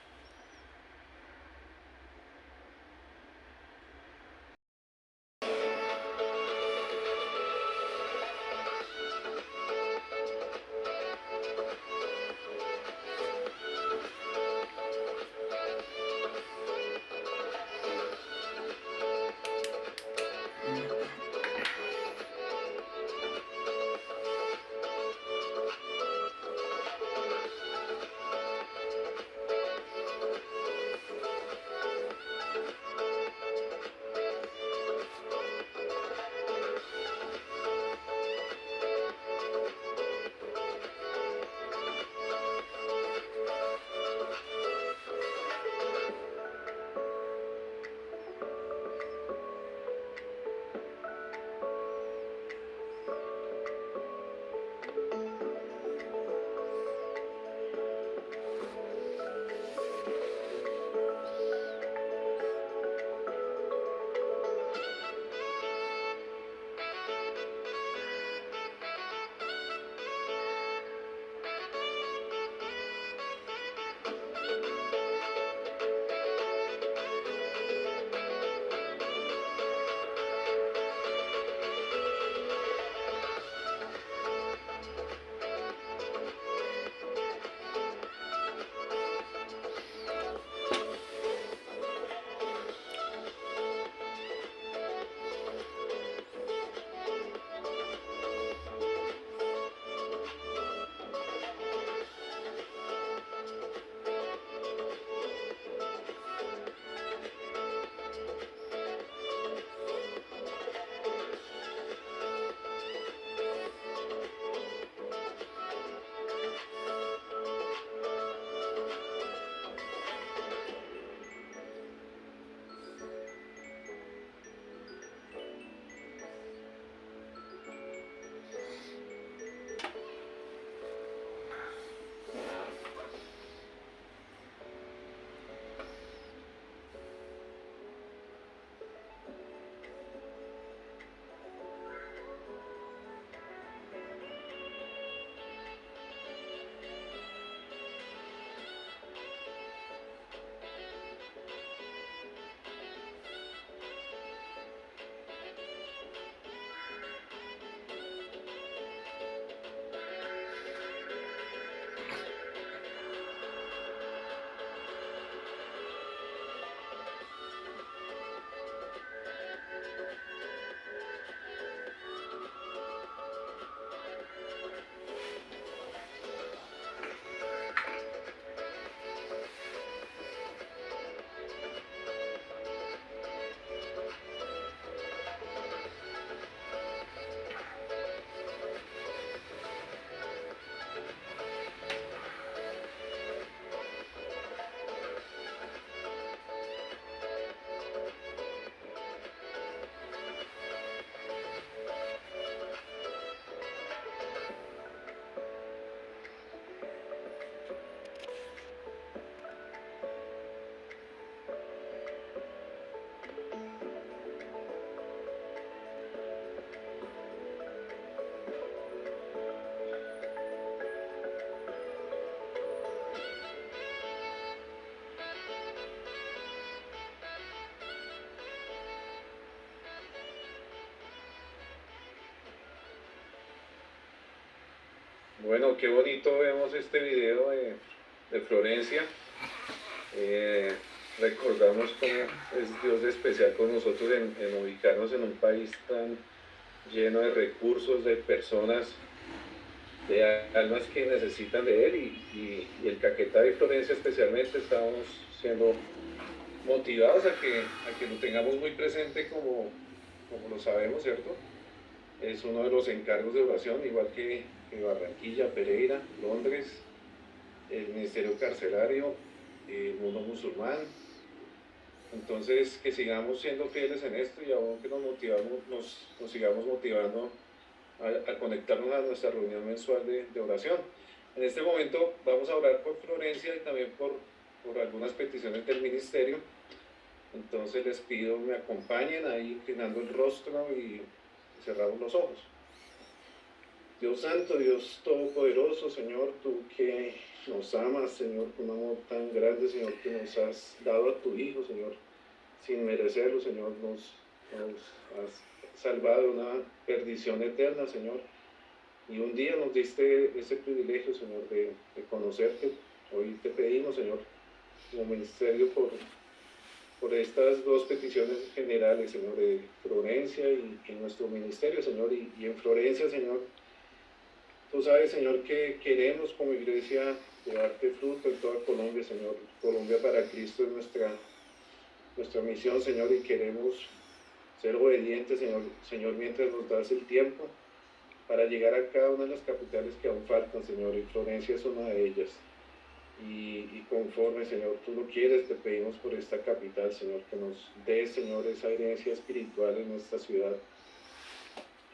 Bueno, qué bonito vemos este video de Florencia. Recordamos cómo es Dios de especial con nosotros en ubicarnos en un país tan lleno de recursos, de personas, de almas que necesitan de Él y el Caquetá de Florencia especialmente estamos siendo motivados a que lo tengamos muy presente como lo sabemos, ¿cierto? Es uno de los encargos de oración, igual que Barranquilla, Pereira, Londres, el Ministerio Carcelario, el mundo musulmán. Entonces, que sigamos siendo fieles en esto y aún que nos sigamos motivando a conectarnos a nuestra reunión mensual de oración. En este momento vamos a orar por Florencia y también por algunas peticiones del ministerio. Entonces les pido me acompañen ahí inclinando el rostro y cerramos los ojos. Dios santo, Dios todopoderoso, Señor, tú que nos amas, Señor, con un amor tan grande, Señor, que nos has dado a tu Hijo, Señor, sin merecerlo, Señor, nos has salvado de una perdición eterna, Señor, y un día nos diste ese privilegio, Señor, de conocerte. Hoy te pedimos, Señor, como ministerio por estas dos peticiones generales, Señor, de Florencia y en nuestro ministerio, Señor, y en Florencia, Señor. Tú sabes, Señor, que queremos como iglesia llevarte fruto en toda Colombia, Señor. Colombia para Cristo es nuestra misión, Señor, y queremos ser obedientes, Señor, mientras nos das el tiempo para llegar a cada una de las capitales que aún faltan, Señor, y Florencia es una de ellas. Y conforme, Señor, tú lo quieres, te pedimos por esta capital, Señor, que nos des, Señor, esa herencia espiritual en esta ciudad.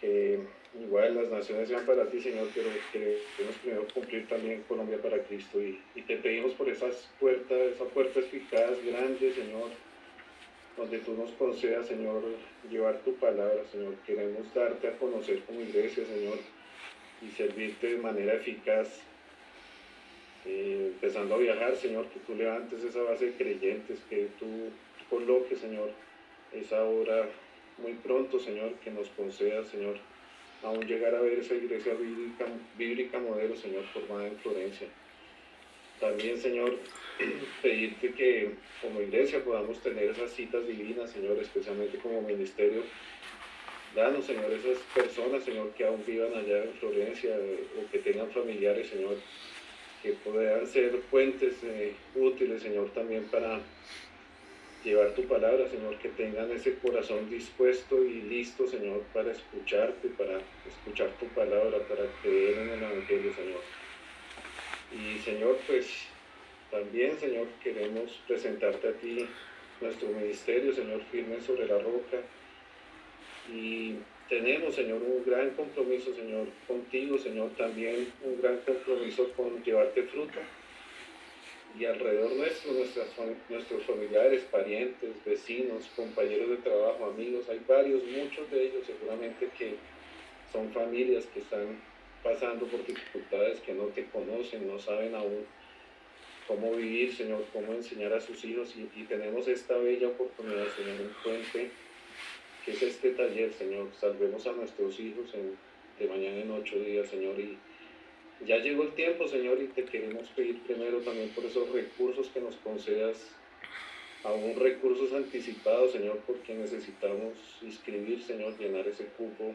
Que igual las naciones sean para ti, Señor, pero queremos primero cumplir también Colombia para Cristo. Y te pedimos por esas puertas fijadas grandes, Señor, donde tú nos concedas, Señor, llevar tu palabra, Señor. Queremos darte a conocer como iglesia, Señor, y servirte de manera eficaz. Empezando a viajar, Señor, que tú levantes esa base de creyentes, que tú coloques, Señor, esa obra muy pronto, Señor, que nos conceda, Señor, aún llegar a ver esa iglesia bíblica modelo, Señor, formada en Florencia. También, Señor, pedirte que como iglesia podamos tener esas citas divinas, Señor, especialmente como ministerio. Danos, Señor, esas personas, Señor, que aún vivan allá en Florencia o que tengan familiares, Señor, que puedan ser puentes útiles, Señor, también para llevar tu palabra, Señor, que tengan ese corazón dispuesto y listo, Señor, para escucharte, para escuchar tu palabra, para creer en el Evangelio, Señor. Y, Señor, pues también, Señor, queremos presentarte a ti nuestro ministerio, Señor, firme sobre la roca. Y tenemos, Señor, un gran compromiso, Señor, contigo, Señor, también un gran compromiso con llevarte fruto. Y alrededor nuestro, nuestros familiares, parientes, vecinos, compañeros de trabajo, amigos, hay muchos de ellos seguramente que son familias que están pasando por dificultades, que no te conocen, no saben aún cómo vivir, Señor, cómo enseñar a sus hijos. Y tenemos esta bella oportunidad, Señor, un puente, que es este taller, Señor. Salvemos a nuestros hijos de mañana en 8 días, Señor, y ya llegó el tiempo, Señor, y te queremos pedir primero también por esos recursos que nos concedas, aún recursos anticipados, Señor, porque necesitamos inscribir, Señor, llenar ese cupo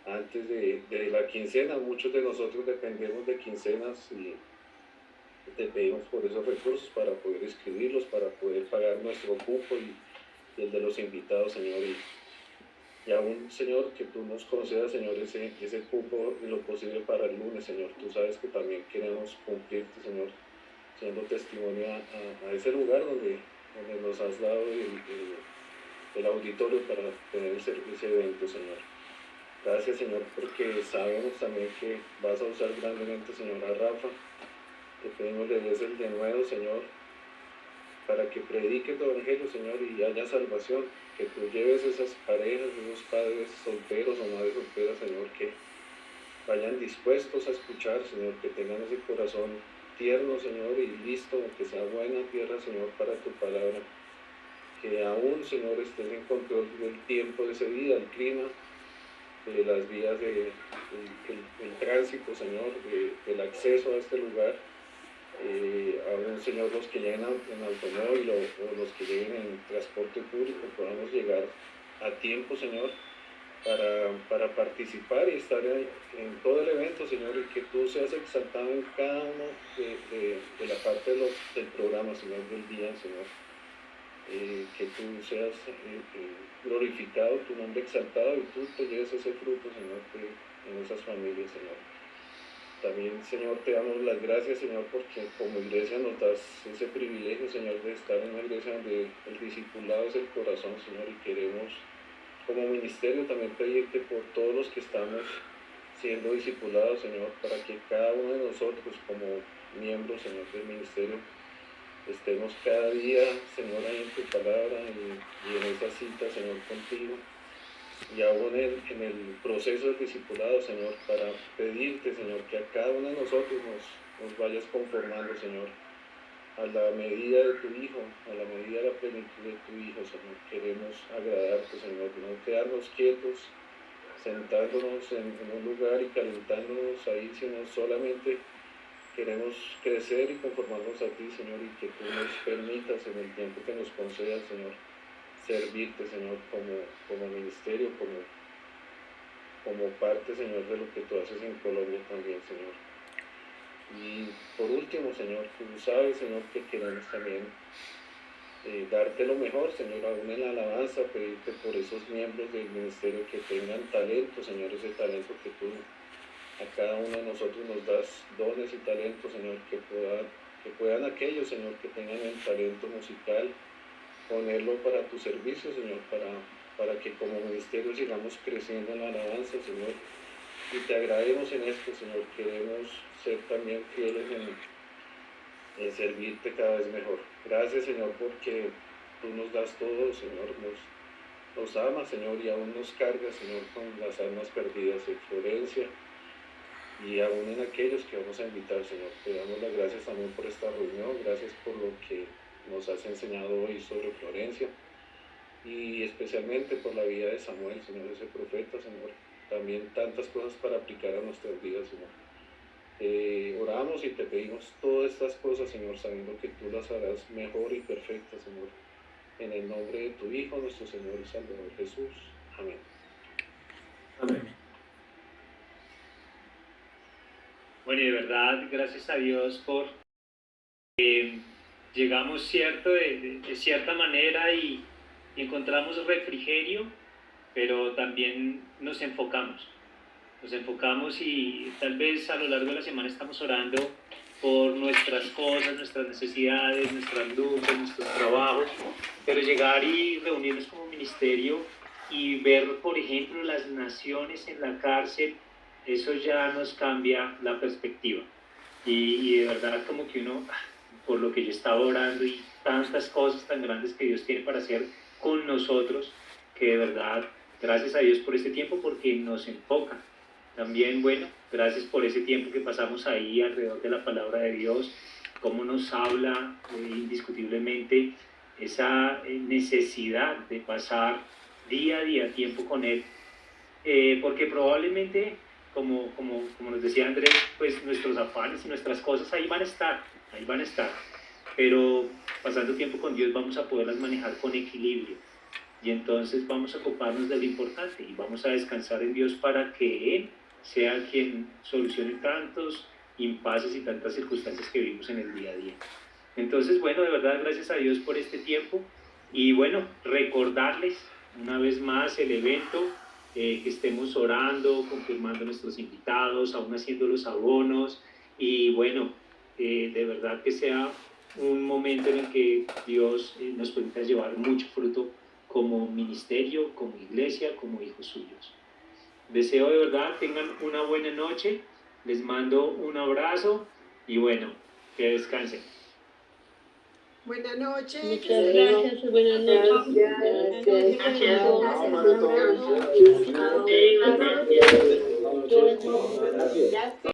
antes de la quincena. Muchos de nosotros dependemos de quincenas y te pedimos por esos recursos para poder inscribirlos, para poder pagar nuestro cupo y el de los invitados, Señor. Y aún, Señor, que tú nos concedas, Señor, ese cupo y lo posible para el lunes, Señor. Tú sabes que también queremos cumplirte, Señor, siendo testimonio a ese lugar donde nos has dado el auditorio para tener ese evento, Señor. Gracias, Señor, porque sabemos también que vas a usar grandemente, Señor, a Rafa. Te pedimos le des el denuedo, Señor, para que predique tu evangelio, Señor, y haya salvación. Que tú lleves esas parejas, esos padres solteros o madres solteras, Señor, que vayan dispuestos a escuchar, Señor, que tengan ese corazón tierno, Señor, y listo, que sea buena tierra, Señor, para tu palabra. Que aún, Señor, estés en control del tiempo de ese día, el clima, de las vías el tránsito, Señor, del acceso a este lugar. Aún, Señor, los que lleguen en automóvil o los que lleguen en transporte público, podamos llegar a tiempo, Señor, para participar y estar en todo el evento, Señor, y que tú seas exaltado en cada uno de la parte del programa, Señor, del día, Señor. Que tú seas glorificado, tu nombre exaltado, y tú te lleves ese fruto, Señor, en esas familias, Señor. También, Señor, te damos las gracias, Señor, porque como iglesia nos das ese privilegio, Señor, de estar en una iglesia donde el discipulado es el corazón, Señor, y queremos como ministerio también pedirte por todos los que estamos siendo discipulados, Señor, para que cada uno de nosotros como miembros, Señor, del ministerio, estemos cada día, Señor, ahí en tu palabra y en esa cita, Señor, contigo. Y aún en el proceso del discipulado, Señor, para pedirte, Señor, que a cada uno de nosotros nos vayas conformando, Señor, a la medida de tu Hijo, a la medida de la plenitud de tu Hijo, Señor. Queremos agradarte, Señor, no quedarnos quietos, sentándonos en un lugar y calentándonos ahí, sino solamente queremos crecer y conformarnos a ti, Señor, y que tú nos permitas en el tiempo que nos concedas, Señor, servirte, Señor, como ministerio, como parte, Señor, de lo que tú haces en Colombia también, Señor. Y por último, Señor, tú sabes, Señor, que queremos también darte lo mejor, Señor, aún en la alabanza, pedirte por esos miembros del ministerio que tengan talento, Señor, ese talento que tú a cada uno de nosotros nos das dones y talentos, Señor, que puedan aquellos, Señor, que tengan el talento musical, ponerlo para tu servicio, Señor, para que como ministerio sigamos creciendo en la alabanza, Señor, y te agradecemos en esto, Señor. Queremos ser también fieles en servirte cada vez mejor. Gracias, Señor, porque tú nos das todo, Señor, nos amas, Señor, y aún nos cargas, Señor, con las almas perdidas en Florencia y aún en aquellos que vamos a invitar, Señor. Te damos las gracias también por esta reunión, gracias por lo que nos has enseñado hoy sobre Florencia y especialmente por la vida de Samuel, Señor, ese profeta, Señor. También tantas cosas para aplicar a nuestras vidas, Señor. Oramos y te pedimos todas estas cosas, Señor, sabiendo que tú las harás mejor y perfectas, Señor. En el nombre de tu Hijo, nuestro Señor y Salvador Jesús. Amén. Amén. Bueno, y de verdad, gracias a Dios por llegamos, ¿cierto?, de cierta manera y encontramos refrigerio, pero también nos enfocamos y tal vez a lo largo de la semana estamos orando por nuestras cosas, nuestras necesidades, nuestras luchas, nuestros trabajos, pero llegar y reunirnos como ministerio y ver, por ejemplo, las naciones en la cárcel, eso ya nos cambia la perspectiva. Y de verdad como que uno, por lo que yo estaba orando y tantas cosas tan grandes que Dios tiene para hacer con nosotros, que de verdad, gracias a Dios por este tiempo porque nos enfoca. También, bueno, gracias por ese tiempo que pasamos ahí alrededor de la palabra de Dios, cómo nos habla indiscutiblemente esa necesidad de pasar día a día tiempo con Él, porque probablemente, como nos decía Andrés, pues nuestros afanes y nuestras cosas ahí van a estar, pero pasando tiempo con Dios vamos a poderlas manejar con equilibrio, y entonces vamos a ocuparnos de lo importante y vamos a descansar en Dios para que Él sea quien solucione tantos impases y tantas circunstancias que vivimos en el día a día. Entonces, bueno, de verdad, gracias a Dios por este tiempo, y bueno, recordarles una vez más el evento, que estemos orando, confirmando nuestros invitados, aún haciendo los abonos, y bueno, de verdad que sea un momento en el que Dios nos permita llevar mucho fruto como ministerio, como iglesia, como hijos suyos. Deseo de verdad tengan una buena noche, les mando un abrazo y bueno, que descansen. Buenas noches. Muchas gracias, buenas noches. Gracias. Gracias.